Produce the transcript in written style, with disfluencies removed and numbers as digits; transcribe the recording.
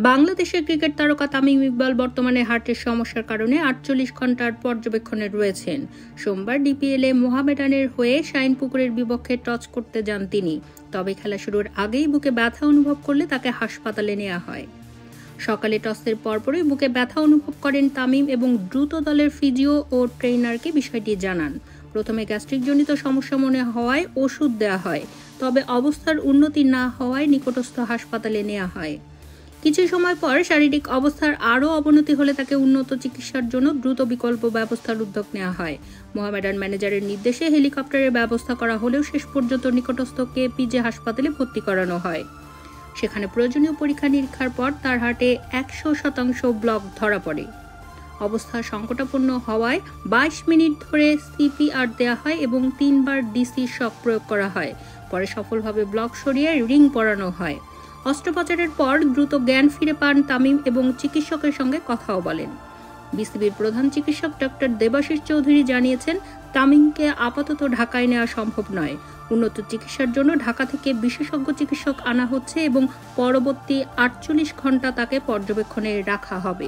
বাংলাদেশের ক্রিকেট তারকা তামিম ইকবাল বর্তমানে হার্টের সমস্যার কারণে 48 ঘন্টার পর্যবেক্ষণে রয়েছেন। সোমবার ডিপিএলে মোহামেডানের হয়ে শাইনপুকুরের বিপক্ষে টস করতে যান তিনি। তবে খেলা শুরুর আগেই বুকে ব্যথা অনুভব করলে তাকে হাসপাতালে নেওয়া হয়। সকালে টসের পরপরই বুকে ব্যথা অনুভব করেন তামিম এবং দ্রুত দলের ফিজিও ও ট্রেইনারকে বিষয়টি জানান। প্রথমে গ্যাস্ট্রিকজনিত সমস্যা মনে হওয়ায় ওষুধ দেওয়া হয়, তবে অবস্থার উন্নতি না হওয়ায় নিকটস্থ হাসপাতালে নেওয়া হয়। কিছু সময় পর শারীরিক অবস্থার আরও অবনতি হলে তাকে উন্নত চিকিৎসার জন্য দ্রুত বিকল্প ব্যবস্থার উদ্যোগ নেওয়া হয়। মোহামেডান ম্যানেজারের নির্দেশে হেলিকপ্টারের ব্যবস্থা করা হলেও শেষ পর্যন্ত নিকটস্থ কেপিজে হাসপাতালে ভর্তি করানো হয়। সেখানে প্রয়োজনীয় পরীক্ষা নিরীক্ষার পর তার হার্টে 100% ব্লক ধরা পড়ে। অবস্থা সংকটাপন্ন হওয়ায় 22 মিনিট ধরে সিপিআর দেওয়া হয় এবং 3 বার ডিসি শক প্রয়োগ করা হয়। পরে সফলভাবে ব্লক সরিয়ে রিং পরানো হয়। অস্ত্রোপচারের পর দ্রুত জ্ঞান ফিরে পান তামিম এবং চিকিৎসকের সঙ্গে কথাও বলেন। বিসিবির প্রধান চিকিৎসক ডক্টর দেবাশিস চৌধুরী জানিয়েছেন, তামিমকে আপাতত ঢাকায় নেওয়া সম্ভব নয়। উন্নত চিকিৎসার জন্য ঢাকা থেকে বিশেষজ্ঞ চিকিৎসক আনা হচ্ছে এবং পরবর্তী 48 ঘন্টা তাকে পর্যবেক্ষণে রাখা হবে।